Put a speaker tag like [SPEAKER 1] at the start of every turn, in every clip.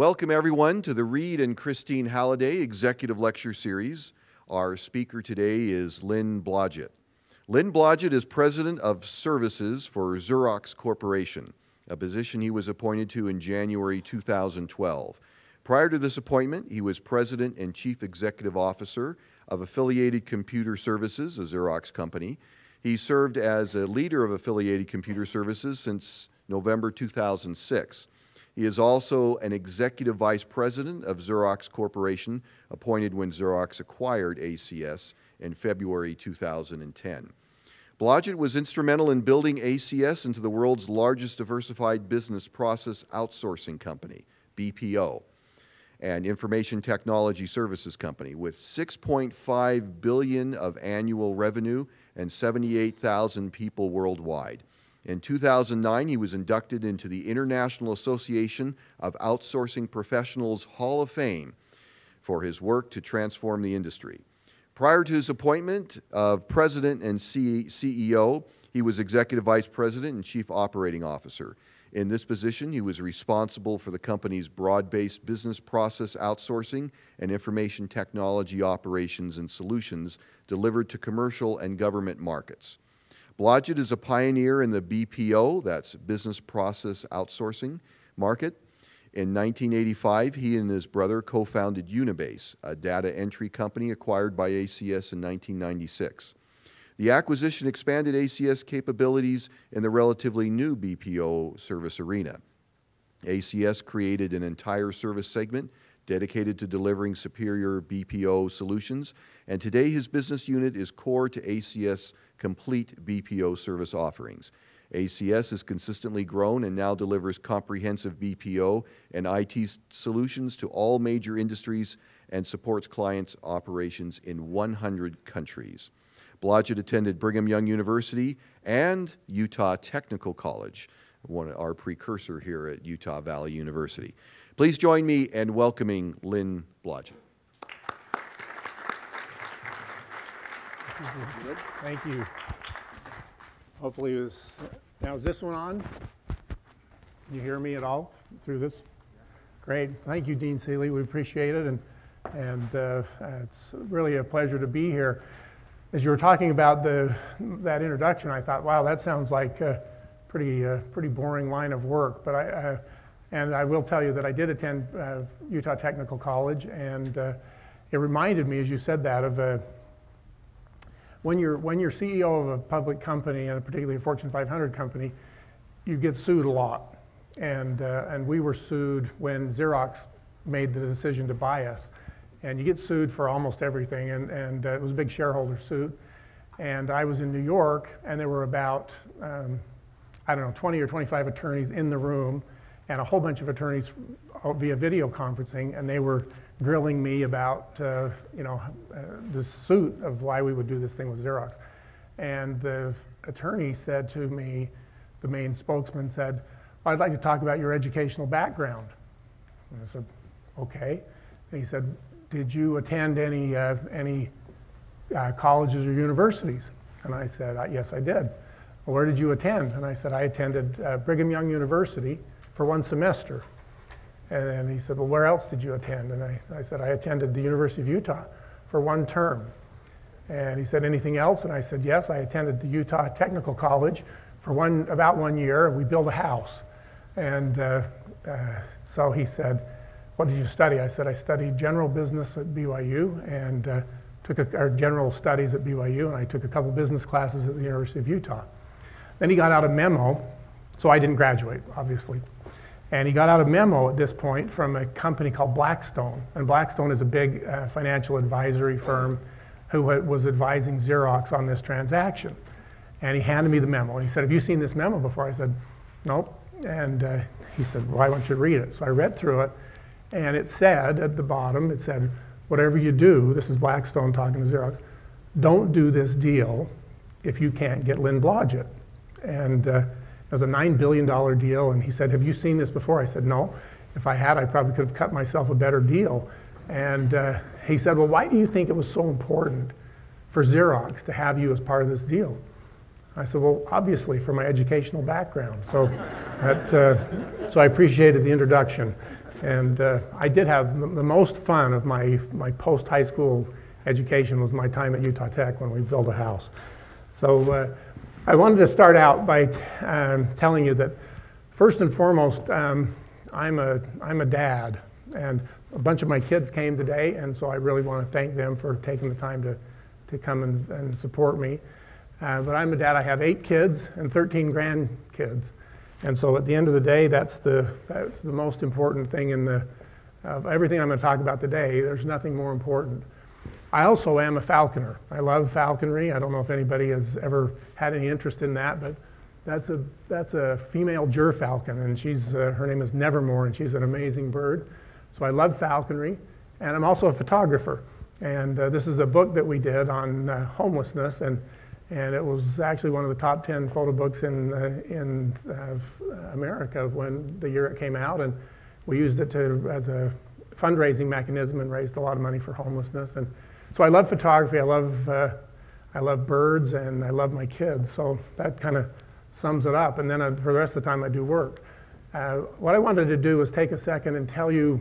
[SPEAKER 1] Welcome everyone to the Reed and Christine Halliday Executive Lecture Series. Our speaker today is Lynn Blodgett. Lynn Blodgett is President of Services for Xerox Corporation, a position he was appointed to in January 2012. Prior to this appointment, he was President and Chief Executive Officer of Affiliated Computer Services, a Xerox company. He served as a leader of Affiliated Computer Services since November 2006. He is also an Executive Vice President of Xerox Corporation, appointed when Xerox acquired ACS in February 2010. Blodgett was instrumental in building ACS into the world's largest diversified business process outsourcing company, BPO, and information technology services company with $6.5 billion of annual revenue and 78,000 people worldwide. In 2009, he was inducted into the International Association of Outsourcing Professionals Hall of Fame for his work to transform the industry. Prior to his appointment of President and CEO, he was Executive Vice President and Chief Operating Officer. In this position, he was responsible for the company's broad-based business process outsourcing and information technology operations and solutions delivered to commercial and government markets. Blodgett is a pioneer in the BPO, that's business process outsourcing, market. In 1985, he and his brother co-founded Unibase, a data entry company acquired by ACS in 1996. The acquisition expanded ACS capabilities in the relatively new BPO service arena. ACS created an entire service segment dedicated to delivering superior BPO solutions, and today his business unit is core to ACS' complete BPO service offerings. ACS has consistently grown and now delivers comprehensive BPO and IT solutions to all major industries and supports clients' operations in 100 countries. Blodgett attended Brigham Young University and Utah Technical College, our precursor here at Utah Valley University. Please join me in welcoming Lynn Blodgett.
[SPEAKER 2] Thank you. Hopefully now is this one on? Can you hear me at all through this? Great. Thank you, Dean Seeley. We appreciate it, and it's really a pleasure to be here. As you were talking about that introduction, I thought, wow, that sounds like a pretty boring line of work. But I will tell you that I did attend Utah Technical College, and it reminded me, as you said that, of when you're CEO of a public company, and particularly a Fortune 500 company, you get sued a lot. And we were sued when Xerox made the decision to buy us. And you get sued for almost everything, and it was a big shareholder suit. And I was in New York, and there were about, I don't know, 20 or 25 attorneys in the room, and a whole bunch of attorneys via video conferencing, and they were grilling me about, the suit of why we would do this thing with Xerox. And the attorney said to me, the main spokesman said, I'd like to talk about your educational background. And I said, okay. And he said, did you attend any colleges or universities? And I said, yes, I did. Well, where did you attend? And I said, I attended Brigham Young University for 1 semester. And then he said, well, where else did you attend? And I said, I attended the University of Utah for 1 term. And he said, anything else? And I said, yes, I attended the Utah Technical College for about 1 year. We built a house. And so he said, what did you study? I said, I studied general business at BYU and took general studies at BYU, and I took a couple business classes at the University of Utah. Then he got out a memo, so I didn't graduate, obviously. And he got out a memo at this point from a company called Blackstone. And Blackstone is a big financial advisory firm who was advising Xerox on this transaction. And he handed me the memo, and he said, have you seen this memo before? I said, nope. And he said, well, I want you to read it. So I read through it. And it said at the bottom, it said, whatever you do, this is Blackstone talking to Xerox, don't do this deal if you can't get Lynn Blodgett. And it was a $9 billion deal. And he said, have you seen this before? I said, no. If I had, I probably could have cut myself a better deal. And he said, well, why do you think it was so important for Xerox to have you as part of this deal? I said, well, obviously, for my educational background. So, so I appreciated the introduction. And I did have the most fun of my post-high school education was my time at Utah Tech when we built a house. So I wanted to start out by telling you that first and foremost, I'm a dad, and a bunch of my kids came today, and so I really want to thank them for taking the time to come and support me. But I'm a dad. I have 8 kids and 13 grandkids. And so at the end of the day, that's the most important thing in everything I'm going to talk about today. There's nothing more important. I also am a falconer. I love falconry. I don't know if anybody has ever had any interest in that, but that's a female gerfalcon, and her name is Nevermore, and she's an amazing bird. So I love falconry, and I'm also a photographer. And this is a book that we did on homelessness, and it was actually one of the top 10 photo books in America when the year it came out, and we used it as a fundraising mechanism and raised a lot of money for homelessness. And so I love photography, I love birds, and I love my kids. So that kind of sums it up. And then for the rest of the time I do work. What I wanted to do was take a second and tell you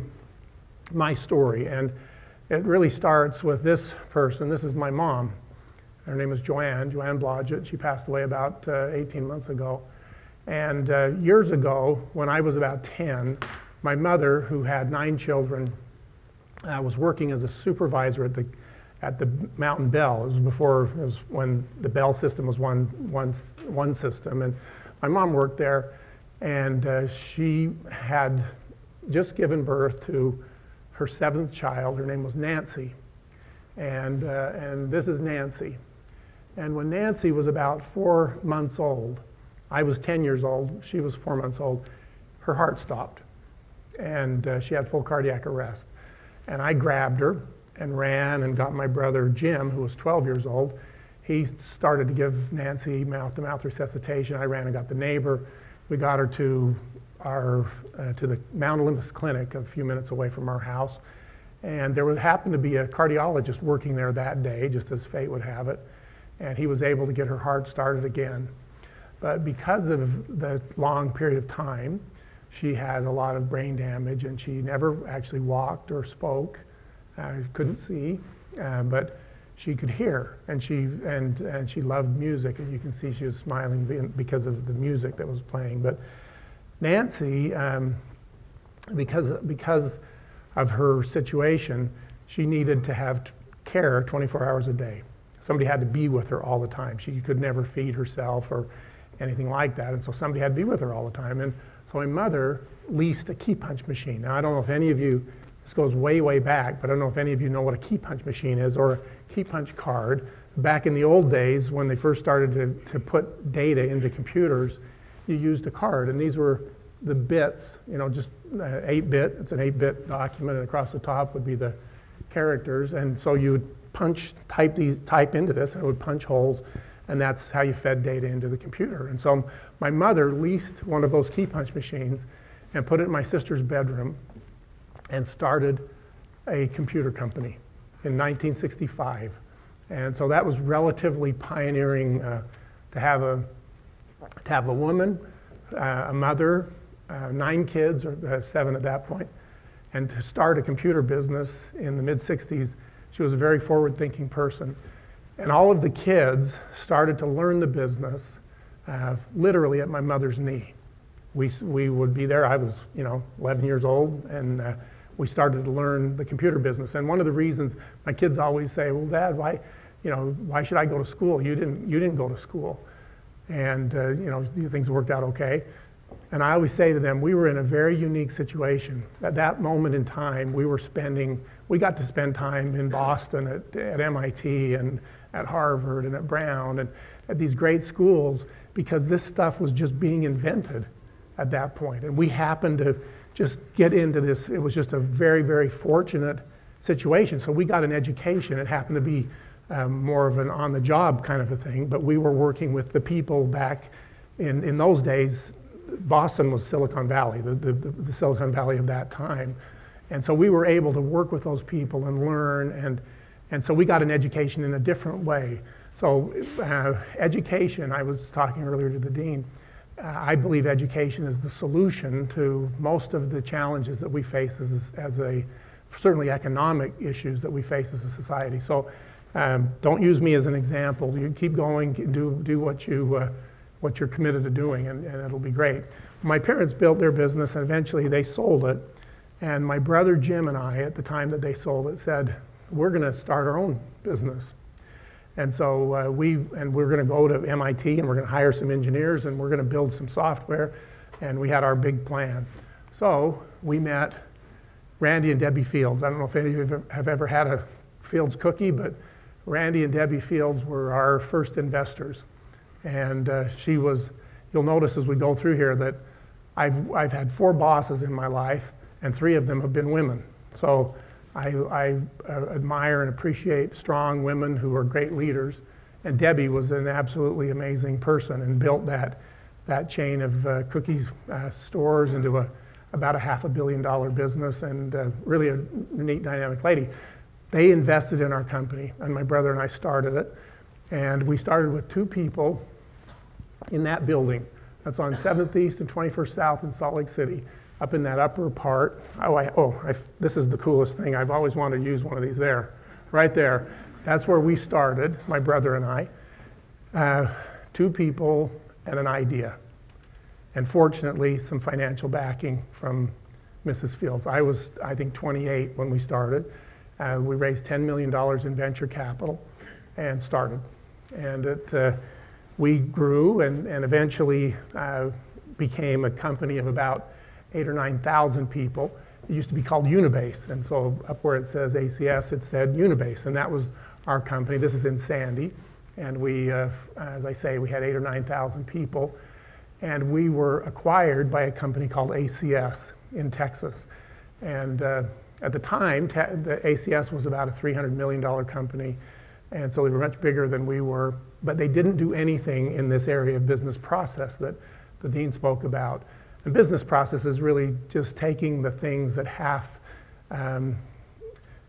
[SPEAKER 2] my story. And it really starts with this person. This is my mom. Her name is Joanne Blodgett. She passed away about 18 months ago. And years ago, when I was about 10, my mother, who had 9 children, was working as a supervisor at the Mountain Bell. It was when the Bell system was one system. And my mom worked there, and she had just given birth to her 7th child. Her name was Nancy. And this is Nancy. And when Nancy was about 4 months old, I was 10 years old, she was 4 months old, her heart stopped. And she had full cardiac arrest. And I grabbed her and ran and got my brother Jim, who was 12 years old. He started to give Nancy mouth-to-mouth resuscitation. I ran and got the neighbor. We got her to the Mount Olympus Clinic a few minutes away from our house. And there happened to be a cardiologist working there that day, just as fate would have it. And he was able to get her heart started again. But because of the long period of time, she had a lot of brain damage, and she never actually walked or spoke. Couldn't see, but she could hear, and she loved music, and you can see she was smiling because of the music that was playing. But Nancy, because of her situation, she needed to have care 24 hours a day. Somebody had to be with her all the time. She could never feed herself or anything like that, and so somebody had to be with her all the time. And so my mother leased a key punch machine. Now, I don't know if any of you, this goes way, way back, but I don't know if any of you know what a key punch machine is or a key punch card. Back in the old days, when they first started to put data into computers, you used a card, and these were the bits, just 8-bit. It's an 8-bit document, and across the top would be the characters. And so you would type into this, and it would punch holes, and that's how you fed data into the computer. And so my mother leased one of those key punch machines and put it in my sister's bedroom and started a computer company in 1965. And so that was relatively pioneering to have a woman, a mother, 9 kids, or 7 at that point, and to start a computer business in the mid-60s. She was a very forward-thinking person. And all of the kids started to learn the business literally at my mother's knee. We would be there. I was 11 years old, and we started to learn the computer business. And one of the reasons my kids always say, well, Dad, why should I go to school? You didn't go to school. And things worked out okay. And I always say to them, we were in a very unique situation. At that moment in time, we got to spend time in Boston at MIT and at Harvard and at Brown and at these great schools, because this stuff was just being invented at that point. And we happened to just get into this. It was just a very, very fortunate situation. So we got an education. It happened to be more of an on-the-job kind of a thing, but we were working with the people back in those days. Boston was Silicon Valley, the Silicon Valley of that time. And so we were able to work with those people and learn, and so we got an education in a different way. So education, I was talking earlier to the dean, I believe education is the solution to most of the challenges that we face certainly economic issues that we face as a society. So don't use me as an example. You keep going, do what you're committed to doing, and it'll be great. My parents built their business, and eventually they sold it. And my brother Jim and I, at the time that they sold it, said, we're going to start our own business. And so we're going to go to MIT, and we're going to hire some engineers, and we're going to build some software. And we had our big plan. So we met Randy and Debbie Fields. I don't know if any of you have ever had a Fields cookie, but Randy and Debbie Fields were our first investors. And you'll notice as we go through here that I've had 4 bosses in my life, and 3 of them have been women. So I admire and appreciate strong women who are great leaders. And Debbie was an absolutely amazing person and built that chain of cookie stores into about a $500 million business, and really a neat, dynamic lady. They invested in our company, and my brother and I started it. And we started with 2 people in that building. That's on 7th East and 21st South in Salt Lake City, up in that upper part. This is the coolest thing. I've always wanted to use one of these there, right there. That's where we started, my brother and I. 2 people and an idea. And fortunately, some financial backing from Mrs. Fields. I was, I think, 28 when we started. We raised $10 million in venture capital and started. And we grew and eventually became a company of about 8,000 or 9,000 people. It used to be called Unibase, and so up where it says ACS, it said Unibase, and that was our company. This is in Sandy, and we, as I say, we had 8,000 or 9,000 people, and we were acquired by a company called ACS in Texas. And at the time, the ACS was about a $300 million company, and so they were much bigger than we were, but they didn't do anything in this area of business process that the dean spoke about. And business process is really just taking the things that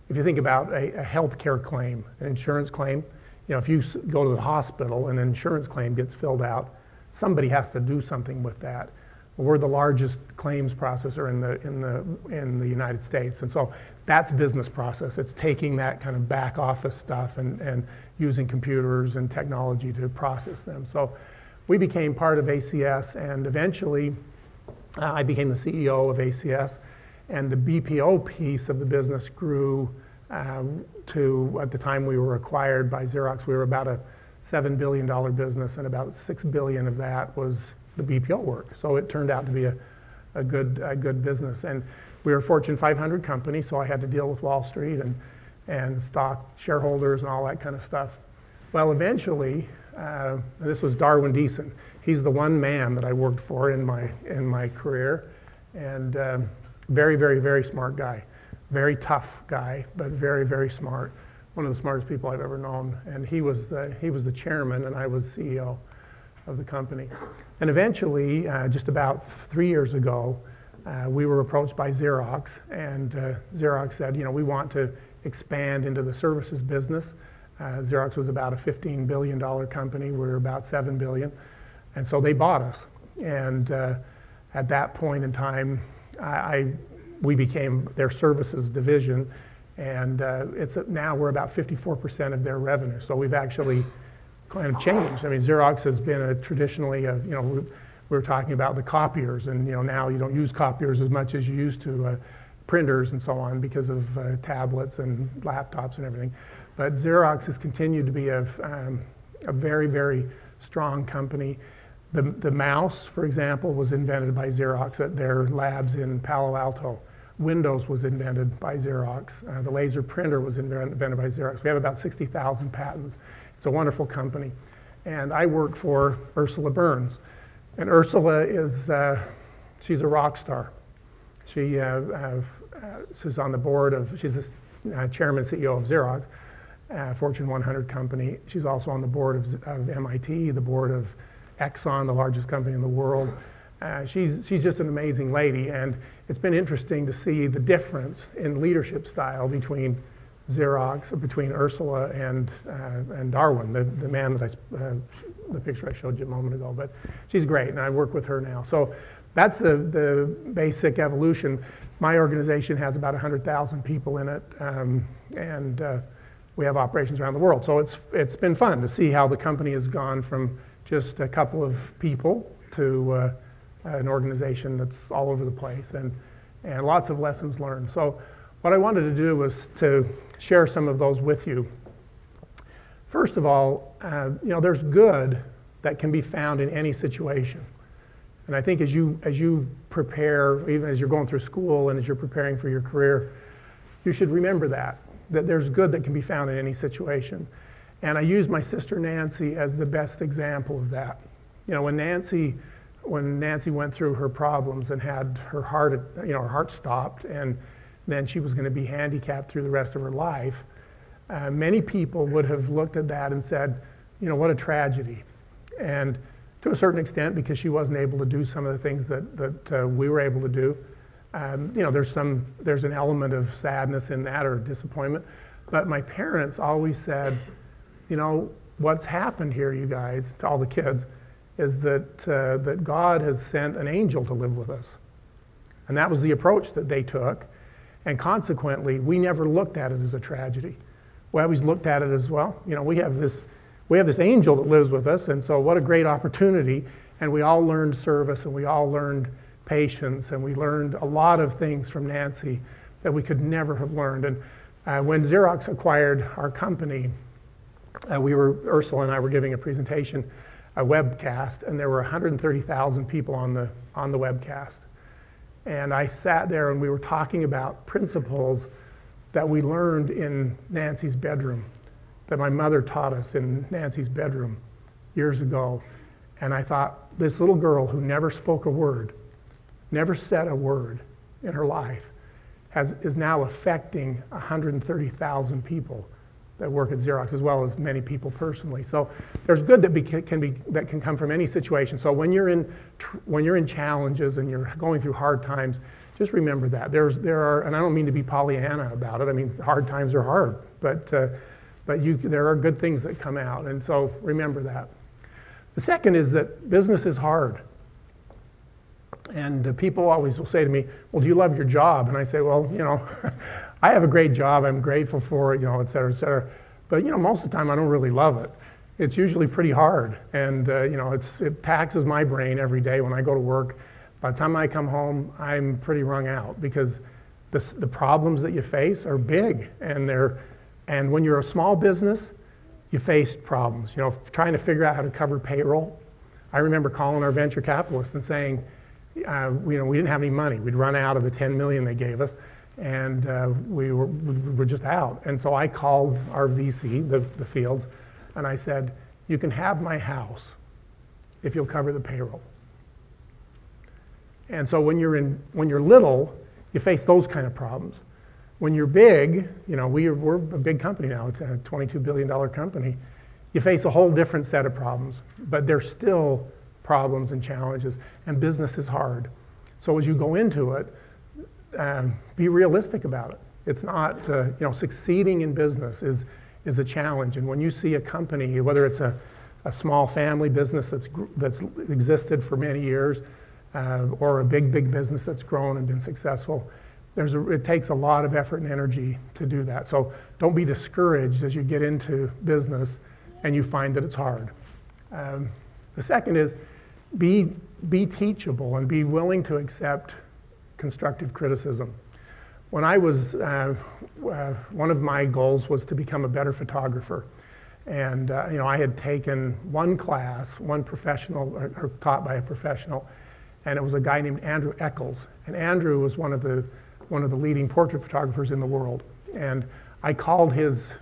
[SPEAKER 2] if you think about a healthcare claim, an insurance claim, if you go to the hospital and an insurance claim gets filled out, somebody has to do something with that. We're the largest claims processor in the United States, and so that's business process. It's taking that kind of back office stuff and using computers and technology to process them. So we became part of ACS, and eventually I became the CEO of ACS, and the BPO piece of the business grew to, at the time we were acquired by Xerox, we were about a $7 billion business, and about $6 billion of that was the BPO work. So it turned out to be a good business. And we were a Fortune 500 company, so I had to deal with Wall Street and stock shareholders and all that kind of stuff. Well, eventually, this was Darwin Deason. He's the one man that I worked for in my career, and very, very, very smart guy. Very tough guy, but very, very smart. One of the smartest people I've ever known. And he was the chairman, and I was CEO of the company. And eventually, just about 3 years ago, we were approached by Xerox, and Xerox said, we want to expand into the services business. Xerox was about a $15 billion company. We were about $7 billion. And so they bought us. And at that point in time, we became their services division. And now we're about 54% of their revenue. So we've actually kind of changed. I mean, Xerox has been traditionally, we were talking about the copiers, and now you don't use copiers as much as you used to, printers and so on, because of tablets and laptops and everything. But Xerox has continued to be a very, very strong company. The mouse, for example, was invented by Xerox at their labs in Palo Alto. Windows was invented by Xerox. The laser printer was invented by Xerox. We have about 60,000 patents. It's a wonderful company. And I work for Ursula Burns. And Ursula she's a rock star. She's on the board she's the chairman and CEO of Xerox, Fortune 100 company. She's also on the board of MIT, the board of Exxon, the largest company in the world. She's just an amazing lady, and it's been interesting to see the difference in leadership style between Xerox, between Ursula and Darwin, the man that I the picture I showed you a moment ago, but she's great, and I work with her now. So that's the basic evolution. My organization has about 100,000 people in it, and we have operations around the world. So it's been fun to see how the company has gone from just a couple of people to an organization that's all over the place, and lots of lessons learned. So what I wanted to do was to share some of those with you. First of all, there's good that can be found in any situation. And I think as you prepare, even as you're going through school and as you're preparing for your career, you should remember that there's good that can be found in any situation. And I use my sister Nancy as the best example of that. When Nancy went through her problems and had her heart stopped, and then she was going to be handicapped through the rest of her life, many people would have looked at that and said, what a tragedy. And to a certain extent, because she wasn't able to do some of the things that we were able to do, there's an element of sadness in that, or disappointment. But my parents always said, what's happened here, you guys, to all the kids, is that God has sent an angel to live with us. And that was the approach that they took. And consequently, we never looked at it as a tragedy. We always looked at it as, we have this angel that lives with us, and so what a great opportunity. And we all learned service, and we all learned patience, and we learned a lot of things from Nancy that we could never have learned. And when Xerox acquired our company, Ursula and I were giving a presentation, a webcast, and there were 130,000 people on the webcast. And I sat there and we were talking about principles that we learned in Nancy's bedroom, that my mother taught us in Nancy's bedroom years ago. And I thought, this little girl who never spoke a word, never said a word in her life, is now affecting 130,000 people that work at Xerox, as well as many people personally. So there's good that can come from any situation. So when you're in challenges and you're going through hard times, just remember that there are, and I don't mean to be Pollyanna about it. I mean, hard times are hard, but there are good things that come out, and so remember that. The second is that business is hard. And people always will say to me, well, do you love your job? And I say, well, I have a great job. I'm grateful for it, et cetera, et cetera. But, most of the time I don't really love it. It's usually pretty hard. And, it taxes my brain every day when I go to work. By the time I come home, I'm pretty wrung out because the problems that you face are big. And when you're a small business, you face problems. Trying to figure out how to cover payroll. I remember calling our venture capitalists and saying, we didn't have any money. We'd run out of the $10 million they gave us, and we were just out. And so I called our VC, the Fields, and I said, you can have my house if you'll cover the payroll. And so when you're little, you face those kind of problems. When you're big, we're a big company now, it's a $22 billion company, you face a whole different set of problems, but there's still problems and challenges, and business is hard. So as you go into it, be realistic about it. It's not, succeeding in business is a challenge. And when you see a company, whether it's a small family business that's existed for many years, or a big business that's grown and been successful, it takes a lot of effort and energy to do that. So don't be discouraged as you get into business and you find that it's hard. The second is be teachable and be willing to accept constructive criticism. When I was, one of my goals was to become a better photographer. And I had taken one class, one professional, or taught by a professional, and it was a guy named Andrew Eccles. And Andrew was one of the leading portrait photographers in the world. And I called his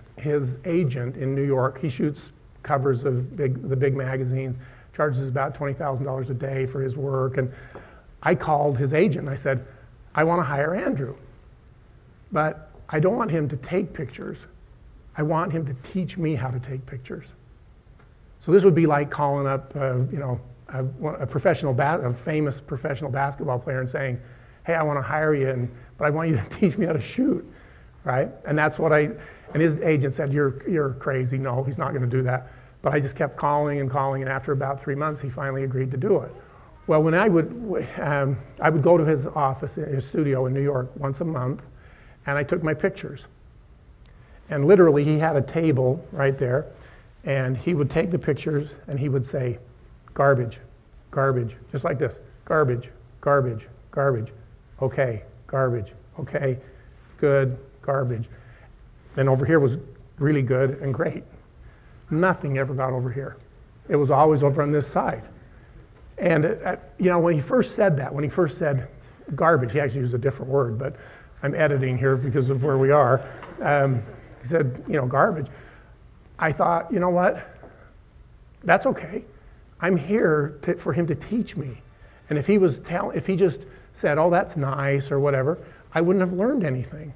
[SPEAKER 2] agent in New York. He shoots covers of the big magazines, charges about $20,000 a day for his work. And I called his agent and I said, I want to hire Andrew, but I don't want him to take pictures. I want him to teach me how to take pictures. So this would be like calling up, a famous professional basketball player and saying, hey, I want to hire you, but I want you to teach me how to shoot, right? And that's what and his agent said, you're crazy. No, he's not going to do that. But I just kept calling, and after about 3 months, he finally agreed to do it. Well, when I would go to his office, his studio in New York once a month, and I took my pictures. And literally, he had a table right there, and he would take the pictures, and he would say, garbage, garbage, just like this, garbage, garbage, garbage, okay, garbage, okay, good, garbage. Then over here was really good and great. Nothing ever got over here. It was always over on this side. And when he first said that, when he first said garbage, he actually used a different word, but I'm editing here because of where we are. He said, garbage. I thought, you know what? That's okay. I'm here for him to teach me. And if he just said, oh, that's nice or whatever, I wouldn't have learned anything.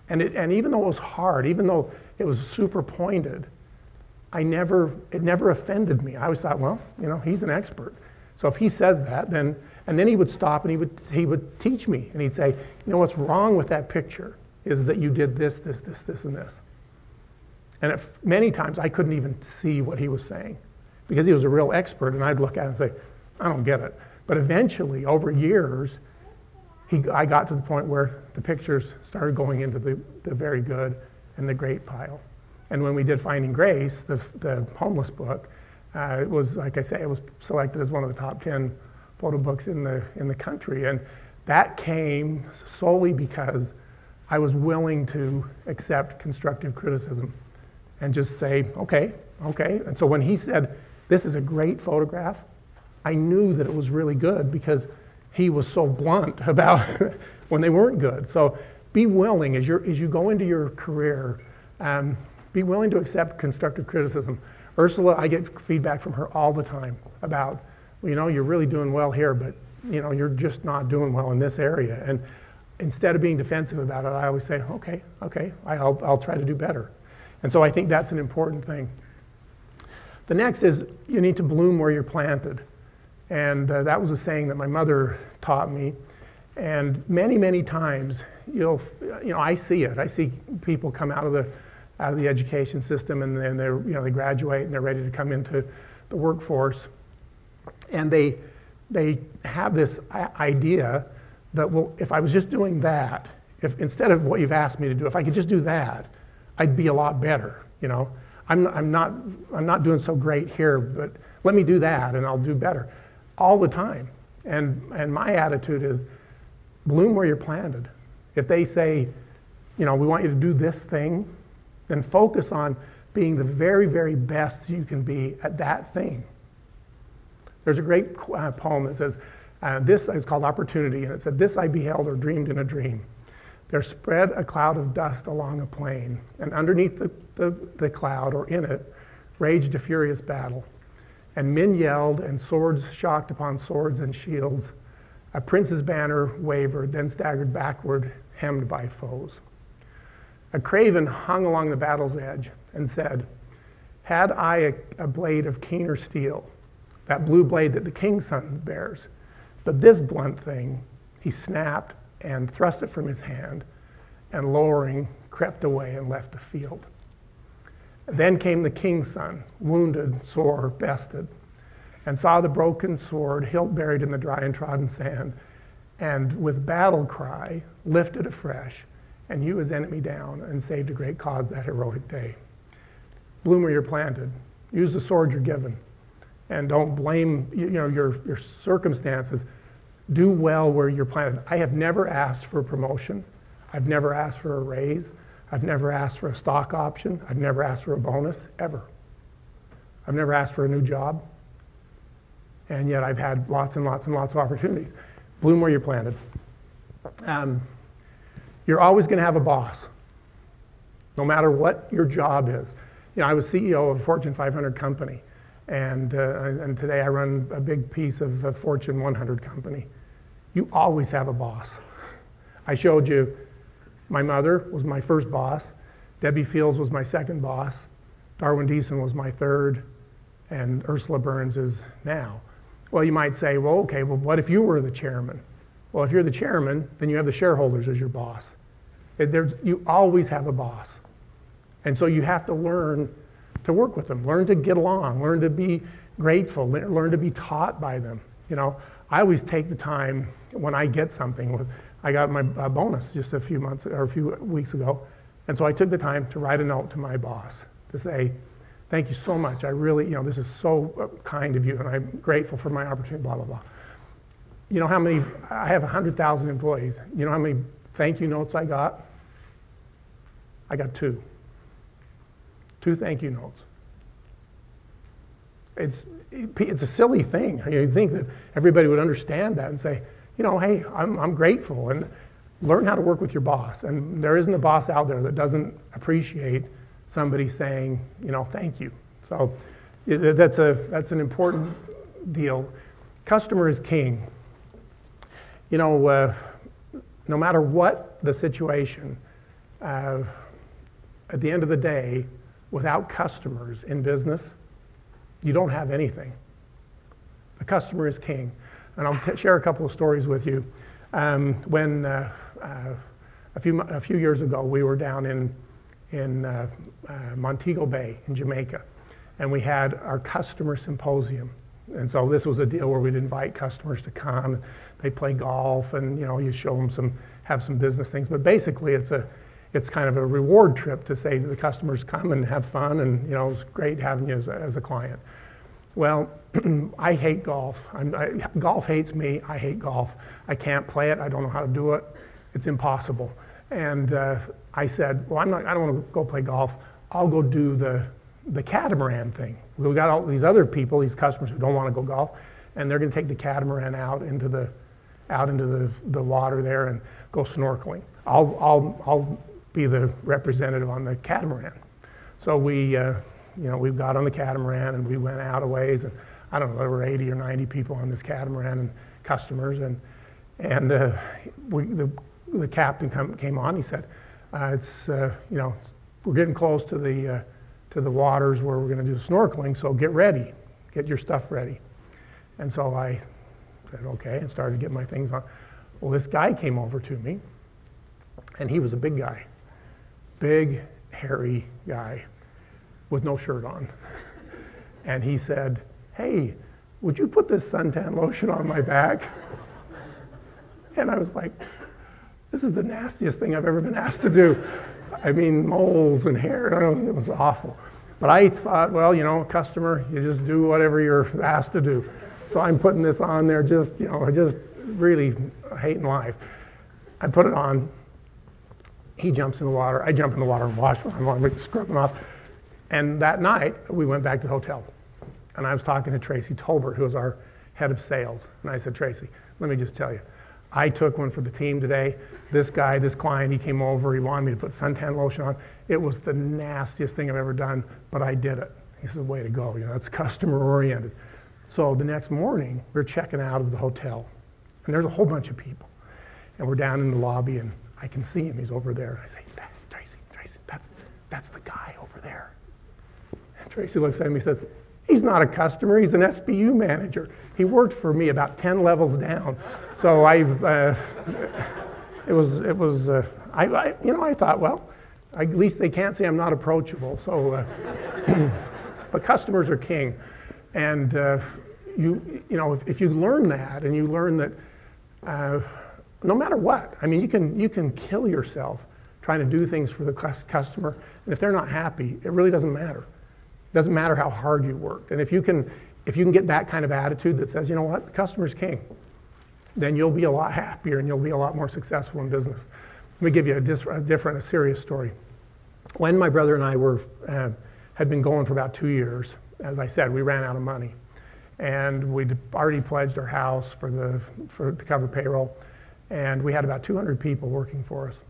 [SPEAKER 2] And even though it was hard, even though it was super pointed, it never offended me. I always thought, well, he's an expert. So if he says that, and then he would stop and he would teach me. And he'd say, what's wrong with that picture is that you did this, this, this, this, and this. And many times I couldn't even see what he was saying because he was a real expert, and I'd look at it and say, I don't get it. But eventually, over years, I got to the point where the pictures started going into the very good and the great pile. And when we did Finding Grace, the homeless book, it was, like I say, it was selected as one of the top 10 photo books in the country. And that came solely because I was willing to accept constructive criticism and just say, okay, okay. And so when he said, this is a great photograph, I knew that it was really good because he was so blunt about when they weren't good. So be willing, as you go into your career, be willing to accept constructive criticism. Ursula, I get feedback from her all the time about, you're really doing well here, but you're just not doing well in this area. And instead of being defensive about it, I always say, okay, I'll try to do better. And so I think that's an important thing. The next is you need to bloom where you're planted. And that was a saying that my mother taught me. And many, many times, I see it. I see people come out of the education system, and then they graduate and they're ready to come into the workforce, and they have this idea that, well, if I was just doing that, if instead of what you've asked me to do, if I could just do that, I'd be a lot better. I'm not doing so great here, but let me do that and I'll do better, all the time. And my attitude is, bloom where you're planted. If they say, we want you to do this thing, then focus on being the very, very best you can be at that thing. There's a great poem that says, this is called Opportunity, and it said, this I beheld or dreamed in a dream. There spread a cloud of dust along a plain, and underneath the cloud, or in it, raged a furious battle. And men yelled, and swords shocked upon swords and shields. A prince's banner wavered, then staggered backward, hemmed by foes. A craven hung along the battle's edge and said, had I a blade of keener steel, that blue blade that the king's son bears, but this blunt thing, he snapped and thrust it from his hand, and lowering, crept away and left the field. Then came the king's son, wounded, sore, bested, and saw the broken sword, hilt buried in the dry and trodden sand, and with battle cry lifted afresh, and hew his enemy down and saved a great cause that heroic day. Bloom where you're planted. Use the sword you're given, and don't blame your circumstances. Do well where you're planted. I have never asked for a promotion. I've never asked for a raise. I've never asked for a stock option. I've never asked for a bonus, ever. I've never asked for a new job. And yet I've had lots and lots and lots of opportunities. Bloom where you're planted. You're always going to have a boss, no matter what your job is. I was CEO of a Fortune 500 company, and today I run a big piece of a Fortune 100 company. You always have a boss. I showed you my mother was my first boss, Debbie Fields was my second boss, Darwin Deason was my third, and Ursula Burns is now. Well, you might say, well, okay, well, what if you were the chairman? Well, if you're the chairman, then you have the shareholders as your boss. You always have a boss. And so you have to learn to work with them, learn to get along, learn to be grateful, learn to be taught by them. You know, I always take the time when I get something. I got my bonus just a few weeks ago, and so I took the time to write a note to my boss to say, thank you so much. I really, this is so kind of you, and I'm grateful for my opportunity, blah, blah, blah. You know how many, I have 100,000 employees. You know how many thank you notes I got? I got 2. 2 thank you notes. It's a silly thing. You'd think that everybody would understand that and say, hey, I'm grateful, and learn how to work with your boss. And there isn't a boss out there that doesn't appreciate somebody saying, thank you. So that's an important deal. Customer is king. No matter what the situation, at the end of the day, without customers in business, you don't have anything. The customer is king. And I'll share a couple of stories with you. When a few years ago, we were down in Montego Bay in Jamaica, and we had our customer symposium. And so this was a deal where we'd invite customers to come. They play golf, and you show them have some business things. But basically, it's kind of a reward trip to say to the customers, come and have fun, and it's great having you as a client. Well, I hate golf. Golf hates me. I hate golf. I can't play it. I don't know how to do it. It's impossible. And I said, well, I don't want to go play golf. I'll go do the catamaran thing. We got all these other people, these customers who don't want to go golf, and they're going to take the catamaran out into the water there and go snorkeling. I'll be the representative on the catamaran. So we got on the catamaran and we went out a ways, and I don't know, there were 80 or 90 people on this catamaran and customers, and the captain came on. He said, we're getting close to the waters where we're going to do the snorkeling, so get ready, get your stuff ready. And so I said, okay, and started to get my things on. Well, this guy came over to me, and he was a big guy, big, hairy guy with no shirt on. And he said, hey, would you put this suntan lotion on my back? And I was like, this is the nastiest thing I've ever been asked to do. I mean, moles and hair, it was awful. But I thought, well, customer, you just do whatever you're asked to do. So I'm putting this on there, just really hating life. I put it on. He jumps in the water. I jump in the water and wash him. I'm scrubbing off. And that night, we went back to the hotel. And I was talking to Tracy Tolbert, who was our head of sales. And I said, Tracy, let me just tell you, I took one for the team today. This guy, this client, he came over. He wanted me to put suntan lotion on. It was the nastiest thing I've ever done, but I did it. He said, way to go. That's customer oriented. So the next morning, we're checking out of the hotel. And there's a whole bunch of people. And we're down in the lobby, and I can see him. He's over there. I say, Tracy, that's the guy over there. And Tracy looks at him. He says, he's not a customer. He's an SBU manager. He worked for me about 10 levels down. So I thought, well, at least they can't say I'm not approachable. So, but customers are king. And if you learn that, and you learn that no matter what, I mean, you can kill yourself trying to do things for the customer, and if they're not happy, it really doesn't matter. It doesn't matter how hard you worked. And if you can get that kind of attitude that says, you know what, the customer's king, then you'll be a lot happier and you'll be a lot more successful in business. Let me give you a serious story. When my brother and I had been going for about 2 years, as I said, we ran out of money. And we'd already pledged our house to cover payroll. And we had about 200 people working for us.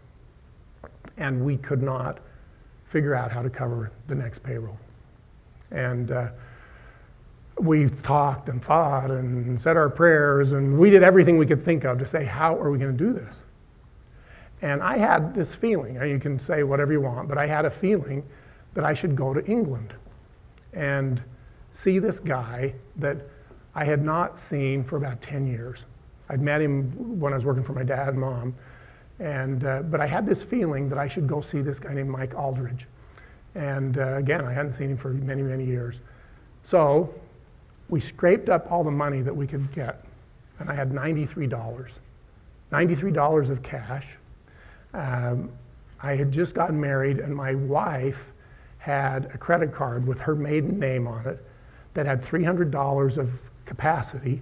[SPEAKER 2] And we could not figure out how to cover the next payroll. And we talked and thought and said our prayers, and we did everything we could think of to say, how are we going to do this? And I had this feeling, you can say whatever you want, but I had a feeling that I should go to England and see this guy that I had not seen for about 10 years. I'd met him when I was working for my dad and mom, but I had this feeling that I should go see this guy named Mike Aldridge. And again, I hadn't seen him for many, many years. So we scraped up all the money that we could get, and I had $93. $93 of cash. I had just gotten married, and my wife had a credit card with her maiden name on it that had $300 of capacity,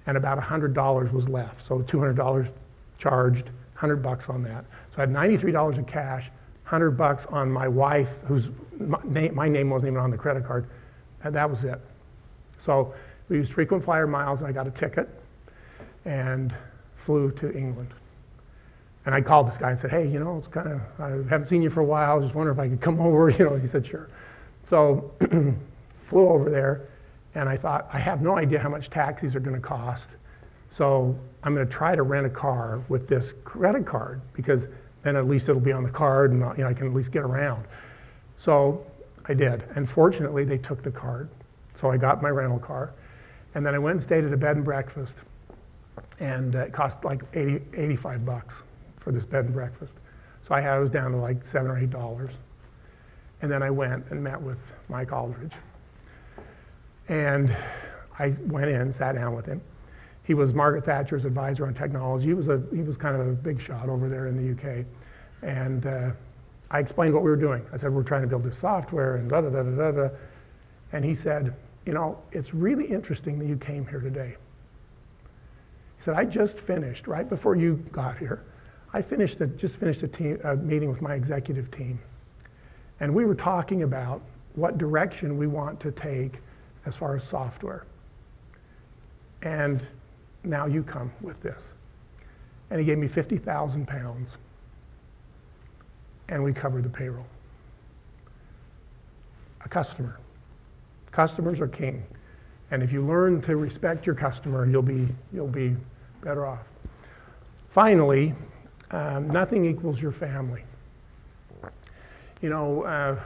[SPEAKER 2] and about $100 was left. So $200 charged, $100 on that. So I had $93 in cash, $100 on my wife, whose my name wasn't even on the credit card, and that was it. So we used frequent flyer miles, and I got a ticket and flew to England. And I called this guy and said, hey, you know, it's kind of, I haven't seen you for a while, I just wonder if I could come over, you know. He said, sure. So flew over there, and I thought, I have no idea how much taxis are going to cost, so I'm going to try to rent a car with this credit card, because then at least it'll be on the card, and you know, I can at least get around. So I did, and fortunately they took the card. So I got my rental car, and then I went and stayed at a bed and breakfast, and it cost like 85 bucks for this bed and breakfast. So I was down to like $7 or $8. And then I went and met with Mike Aldridge. And I went in, sat down with him. He was Margaret Thatcher's advisor on technology. He was kind of a big shot over there in the UK. And I explained what we were doing. I said, we're trying to build this software and da-da-da-da-da-da. And he said, you know, it's really interesting that you came here today. He said, I just finished, right before you got here, I just finished a meeting with my executive team. And we were talking about what direction we want to take as far as software. And now you come with this. And he gave me 50,000 pounds. And we covered the payroll. A customer. Customers are king. And if you learn to respect your customer, you'll be better off. Finally, nothing equals your family. You know,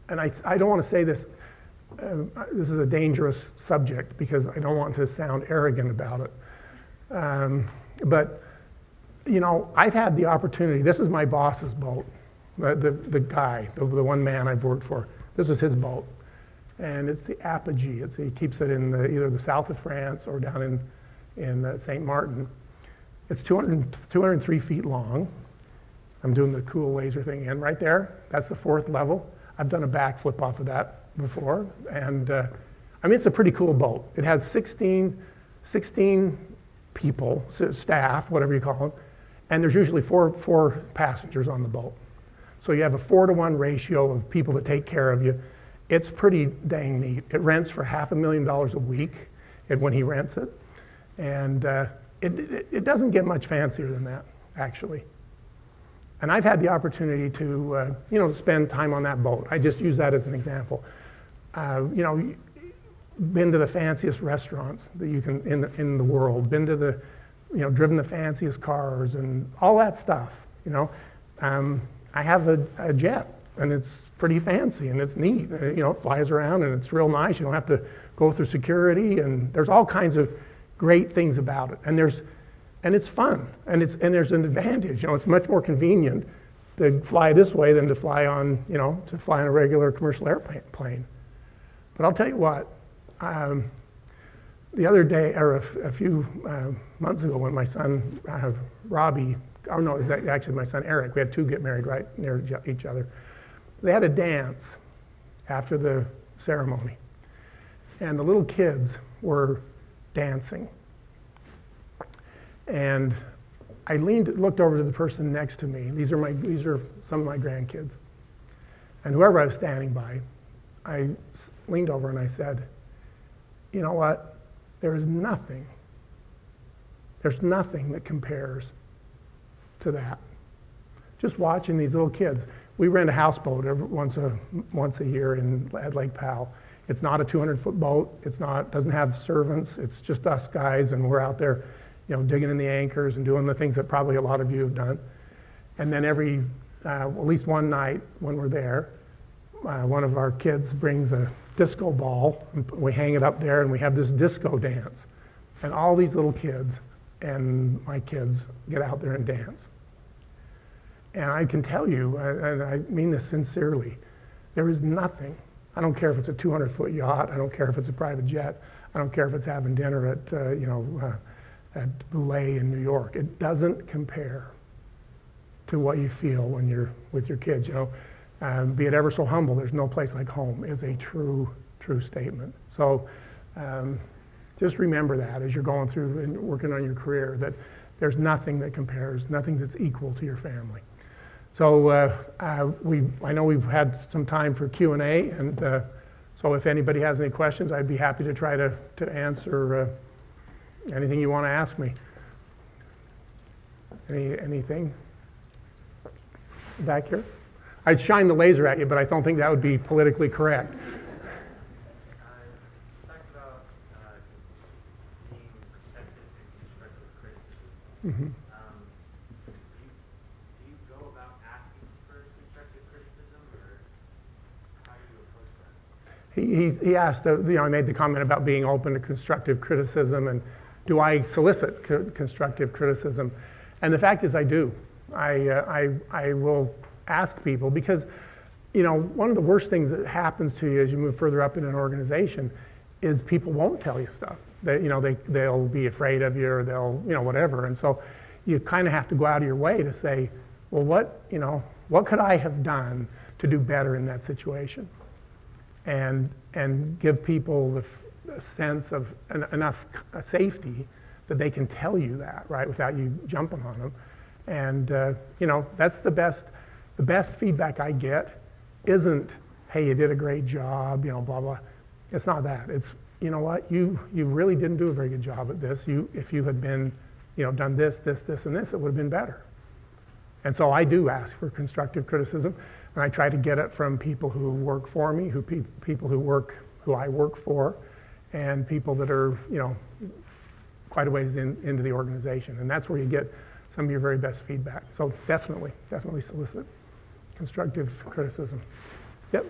[SPEAKER 2] and I don't want to say this, this is a dangerous subject because I don't want to sound arrogant about it. But, you know, I've had the opportunity, this is my boss's boat, the guy, the one man I've worked for, this is his boat. And it's the Apogee. He keeps it in either the south of France or down in St. Martin. It's 203 feet long. I'm doing the cool laser thing in right there. That's the 4th level. I've done a backflip off of that before. And I mean, it's a pretty cool boat. It has 16 people, staff, whatever you call them. And there's usually four passengers on the boat. So you have a 4-to-1 ratio of people that take care of you. It's pretty dang neat. It rents for $500,000 a week when he rents it. And it doesn't get much fancier than that, actually. And I've had the opportunity to, you know, spend time on that boat. I just use that as an example. You know, been to the fanciest restaurants that you can in the world. Been to the, you know, driven the fanciest cars and all that stuff. You know, I have a jet, and it's pretty fancy and it's neat. You know, it flies around and it's real nice. You don't have to go through security, and there's all kinds of great things about it. And it's fun, and there's an advantage. You know, it's much more convenient to fly this way than to fly on, you know, to fly on a regular commercial airplane. But I'll tell you what, the other day, or a few months ago, when my son Robbie, oh no, it was actually my son Eric, we had 2 get married right near each other. They had a dance after the ceremony, and the little kids were dancing. And I looked over to the person next to me. These are some of my grandkids. And whoever I was standing by, I leaned over and I said, you know what? There's nothing that compares to that. Just watching these little kids. We rent a houseboat once a year at Lake Powell. It's not a 200-foot boat. Doesn't have servants. It's just us guys, and we're out there, you know, digging in the anchors and doing the things that probably a lot of you have done. And then at least one night when we're there, one of our kids brings a disco ball, and we hang it up there, and we have this disco dance. And all these little kids and my kids get out there and dance. And I can tell you, and I mean this sincerely, There is nothing. I don't care if it's a 200-foot yacht. I don't care if it's a private jet. I don't care if it's having dinner at, at Boulay in New York. It doesn't compare to what you feel when you're with your kids. Be it ever so humble, there's no place like home is a true statement. So just remember that as you're going through and working on your career, that there's nothing that compares, nothing that's equal to your family. So I know we've had some time for Q&A, and so if anybody has any questions, I'd be happy to try to answer anything you want to ask me. Anything back here? I'd shine the laser at you, but I don't think that would be politically correct.
[SPEAKER 3] You talked about being receptive to constructive criticism.
[SPEAKER 2] Mm-hmm.
[SPEAKER 3] Do you go about asking for constructive criticism, or how do you approach that?
[SPEAKER 2] He asked, I made the comment about being open to constructive criticism, and do I solicit constructive criticism? And the fact is I do. I will ask people, because one of the worst things that happens to you as you move further up in an organization is people won't tell you stuff. They'll be afraid of you, or they'll whatever. And so you kind of have to go out of your way to say, well, what could I have done to do better in that situation? And give people the sense of enough safety that they can tell you that, right, without you jumping on them. And that's the best feedback I get isn't, hey, you did a great job, blah, blah. It's not that. It's, you know what, you really didn't do a very good job at this. If you had been, done this, this, this, and this, it would have been better. And so I do ask for constructive criticism, and I try to get it from people who work for me, people who I work for, and people that are, quite a ways into the organization. And that's where you get some of your very best feedback. So definitely solicit constructive criticism. Yep.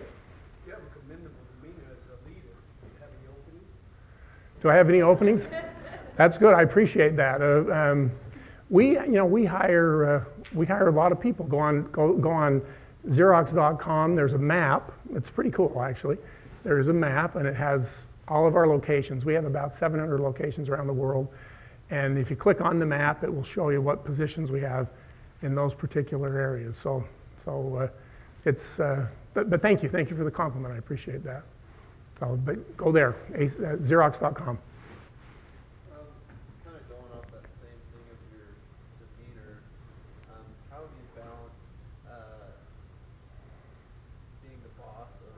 [SPEAKER 4] You have a commendable demeanor as a leader. Do you have any openings?
[SPEAKER 2] Do I have any openings? That's good. I appreciate that. We hire a lot of people. Go on Xerox.com. There's a map. It's pretty cool, actually. There is a map, and it has all of our locations. We have about 700 locations around the world. And if you click on the map, it will show you what positions we have in those particular areas. So it's, but thank you for the compliment. I appreciate that. So, but go there, Xerox.com.
[SPEAKER 5] Kind of going off that same thing of your demeanor, how do you balance being the boss of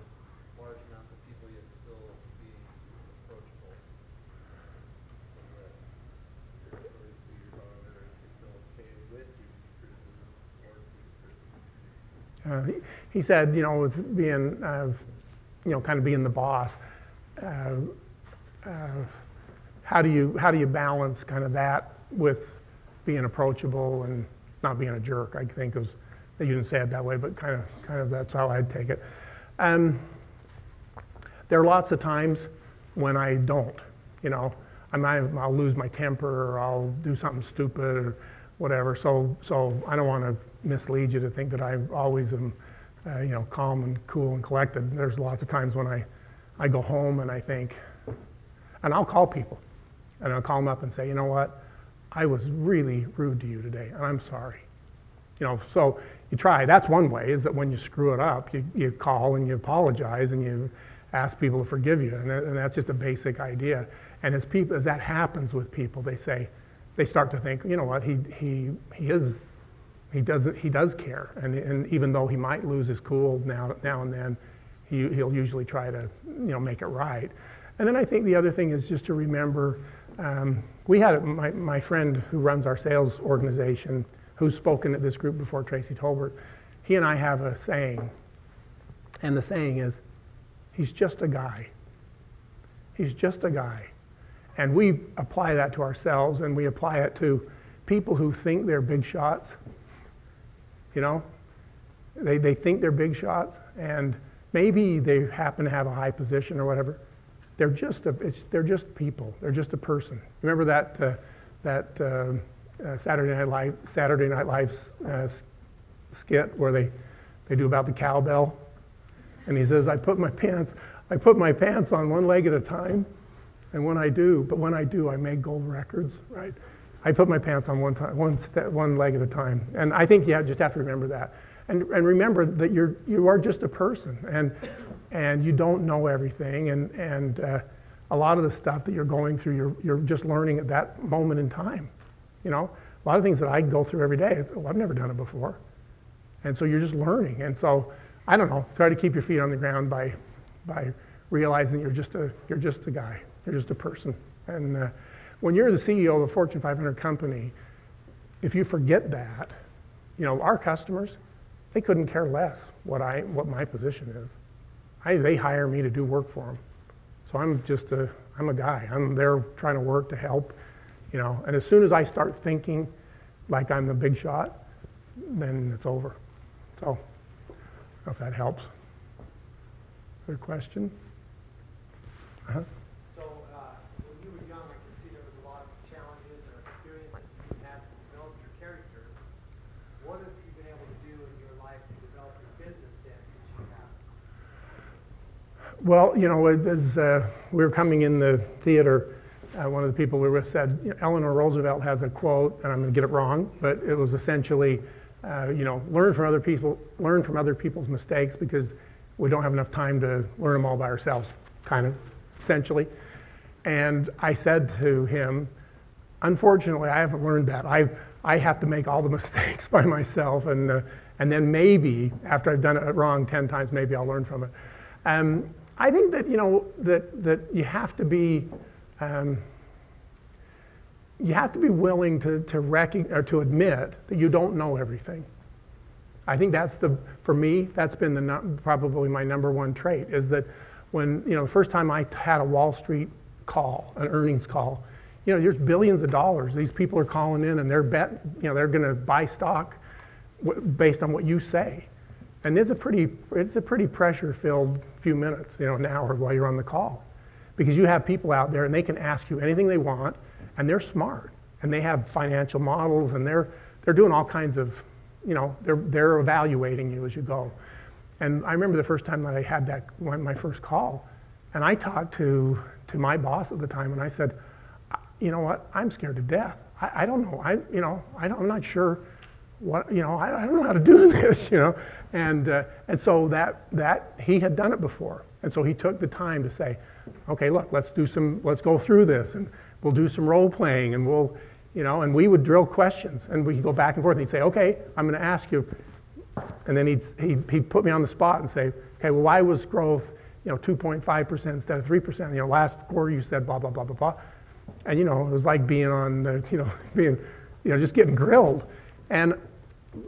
[SPEAKER 5] large amounts of people yet still being approachable, so that you're able to do your daughter and you're still okay with your criticism or criticism?
[SPEAKER 2] He said, with being, kind of being the boss, how do you balance kind of that with being approachable and not being a jerk? I think you didn't say it that way, but kind of that's how I'd take it. There are lots of times when I don't, I'll lose my temper, or I'll do something stupid or whatever. So I don't want to mislead you to think that I always am, calm and cool and collected. There's lots of times when I go home and I think, and I'll call people, and I'll call them up and say, you know what, I was really rude to you today, and I'm sorry. So you try. That's one way, is that when you screw it up, you call and you apologize and you ask people to forgive you, and that's just a basic idea. And as that happens with people, they start to think, you know what, he does care, and even though he might lose his cool now and then, he'll usually try to make it right. And then I think the other thing is just to remember, we had my friend who runs our sales organization, who's spoken at this group before, Tracy Tolbert. He and I have a saying, and the saying is, he's just a guy. He's just a guy. And we apply that to ourselves, and we apply it to people who think they're big shots. They think they're big shots, and maybe they happen to have a high position or whatever. They're just people. They're just a person. Remember that Saturday Night Live skit where they do about the cowbell? And he says, I put my pants on one leg at a time, and when I do, I make gold records, right? I put my pants on one leg at a time. And I think you just have to remember that. And remember that you are just a person, and you don't know everything, and a lot of the stuff that you're going through, you're just learning at that moment in time. You know, a lot of things that I go through every day, it's, oh, I've never done it before. And so you're just learning. And so, I don't know, try to keep your feet on the ground by realizing you're just a guy, you're just a person. And when you're the CEO of a Fortune 500 company, if you forget that, you know, our customers, they couldn't care less what my position is. They hire me to do work for them. So I'm a guy. I'm there trying to work to help, you know. And as soon as I start thinking like I'm the big shot, then it's over. So, I don't know if that helps. Other question? Uh-huh.
[SPEAKER 3] So, when you were young, I can see there was a lot of challenges or experiences you had to develop your character. What have you been able to do in your life to develop your business sense that you have?
[SPEAKER 2] Well, you know, as we were coming in the theater, one of the people we were with said, you know, Eleanor Roosevelt has a quote, and I'm going to get it wrong, but it was essentially, you know, learn from other people's mistakes, because we don't have enough time to learn them all by ourselves, kind of, essentially. And I said to him, unfortunately, I haven't learned that. I have to make all the mistakes by myself, and then maybe, after I've done it wrong 10 times, maybe I'll learn from it. I think that, you know, that you have to be willing to admit that you don't know everything. I think for me, that's been probably my #1 trait, is that when, you know, the first time I had a Wall Street call, an earnings call, you know, there's billions of dollars. These people are calling in, and they're going to buy stock based on what you say. And it's a pretty pressure-filled few minutes, you know, an hour while you're on the call. Because you have people out there, and they can ask you anything they want, and they're smart, and they have financial models, and they're doing all kinds of, you know, they're evaluating you as you go. And I remember the first time that I had my first call, and I talked to my boss at the time, and I said, you know what, I'm scared to death. I don't know, I'm not sure what, you know, I don't know how to do this, you know. And so that he had done it before. And so he took the time to say, okay, look, let's go through this, and we'll do some role playing, and we'll, you know, and we would drill questions, and we could go back and forth, and he'd say, okay, I'm going to ask you. And then he'd put me on the spot and say, okay, well, why was growth, you know, 2.5% instead of 3%? You know, last quarter you said blah, blah, blah, blah, blah. And, you know, it was like being on, just getting grilled. And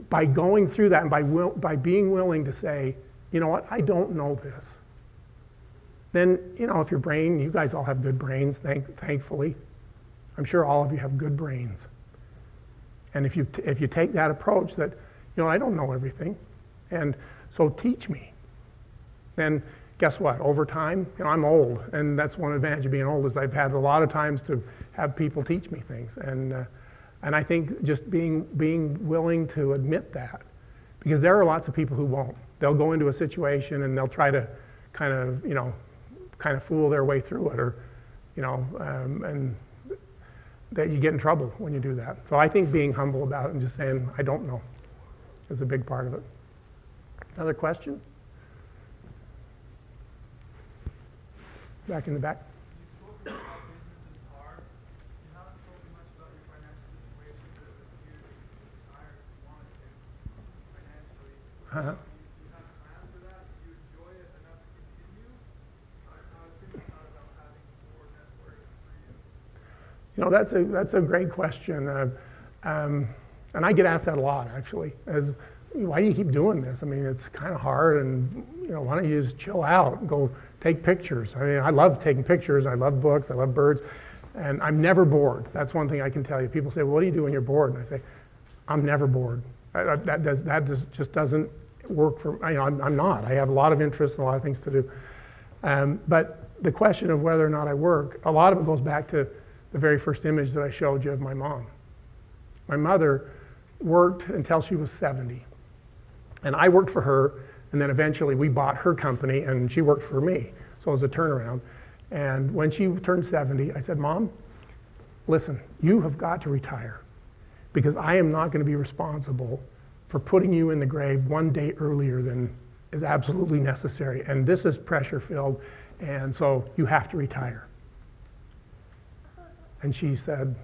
[SPEAKER 2] by going through that, and by being willing to say, you know what, I don't know this, then, you know, if your brain, you guys all have good brains, thankfully. I'm sure all of you have good brains. And if you take that approach that, you know, I don't know everything, and so teach me, then guess what? Over time, you know, I'm old, and that's one advantage of being old, is I've had a lot of times to have people teach me things. And I think just being willing to admit that, because there are lots of people who won't. They'll go into a situation and they'll try to kind of fool their way through it, or, you know, and that you get in trouble when you do that. So I think being humble about it and just saying, I don't know, is a big part of it. Another question? Back in the back.
[SPEAKER 4] You spoke about business is hard. You haven't spoken much about your financial situation that it appears you desire if you wanted to financially.
[SPEAKER 2] Uh-huh.
[SPEAKER 4] Do you have plans for that? Do you enjoy it enough to continue? I assume it's not about having more net worth for you.
[SPEAKER 2] You know, that's a great question. And I get asked that a lot, actually, as, why do you keep doing this? I mean, it's kind of hard, and, you know, why don't you just chill out and go take pictures? I mean, I love taking pictures, I love books, I love birds, and I'm never bored. That's one thing I can tell you. People say, well, what do you do when you're bored? And I say, I'm never bored. That just doesn't work for, you know, I'm not. I have a lot of interests and a lot of things to do. But the question of whether or not I work, a lot of it goes back to the very first image that I showed you of my mom. My mother worked until she was 70. And I worked for her And then eventually we bought her company and she worked for me. So it was a turnaround. And when she turned 70, I said, Mom, listen, you have got to retire because I am not going to be responsible for putting you in the grave one day earlier than is absolutely necessary. And this is pressure filled, and so you have to retire. And she said,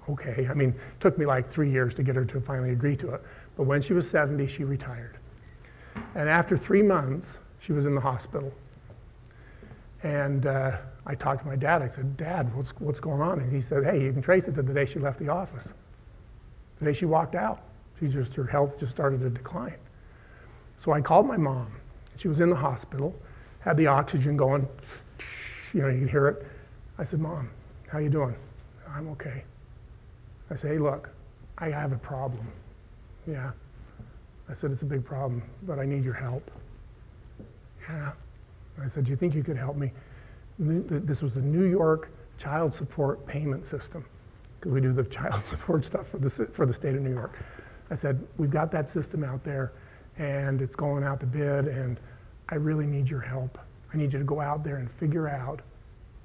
[SPEAKER 2] okay. I mean, it took me like 3 years to get her to finally agree to it. But when she was 70, she retired. And after 3 months, she was in the hospital. And I talked to my dad. I said, Dad, what's going on? And he said, hey, you can trace it to the day she left the office. The day she walked out. Her health just started to decline. So I called my mom. She was in the hospital, had the oxygen going. You know, you could hear it. I said, Mom, how you doing? I'm okay. I said, hey, look, I have a problem. Yeah. I said, it's a big problem, but I need your help. Yeah. I said, do you think you could help me? This was the New York child support payment system, because we do the child support stuff for the state of New York. I said, we've got that system out there, and it's going out to bid, and I really need your help. I need you to go out there and figure out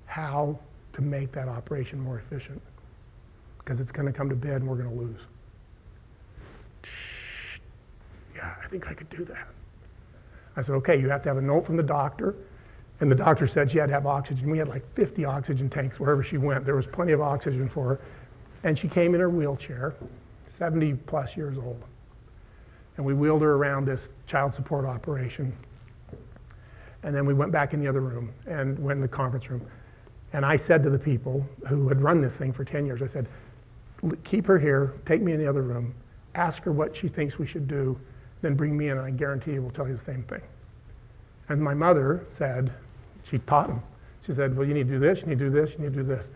[SPEAKER 2] how to make that operation more efficient, because it's going to come to bid and we're going to lose. Yeah, I think I could do that. I said, okay, you have to have a note from the doctor. And the doctor said she had to have oxygen. We had like 50 oxygen tanks wherever she went. There was plenty of oxygen for her. And she came in her wheelchair, 70 plus years old. And we wheeled her around this child support operation. And then we went back in the other room and went in the conference room. And I said to the people who had run this thing for 10 years, I said, keep her here, take me in the other room, ask her what she thinks we should do, then bring me in and I guarantee you we'll tell you the same thing. And my mother said, she taught them. She said, well, you need to do this, you need to do this, you need to do this.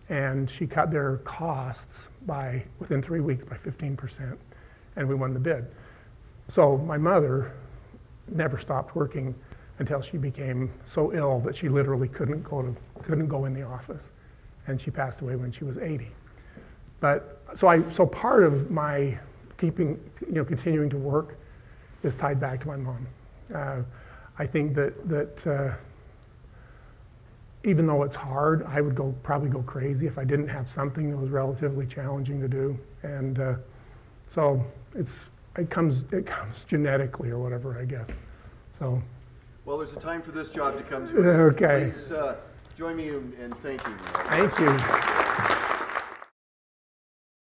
[SPEAKER 2] And she cut their costs by, within 3 weeks, by 15%, and we won the bid. So my mother never stopped working until she became so ill that she literally couldn't go in the office. And she passed away when she was 80. But, so part of my continuing to work is tied back to my mom. I think that even though it's hard, I would probably go crazy if I didn't have something that was relatively challenging to do. And so it comes genetically or whatever, I guess. So.
[SPEAKER 1] Well, there's a time for this job to come to.
[SPEAKER 2] Okay.
[SPEAKER 1] Please join me in thanking you.
[SPEAKER 2] Thank you.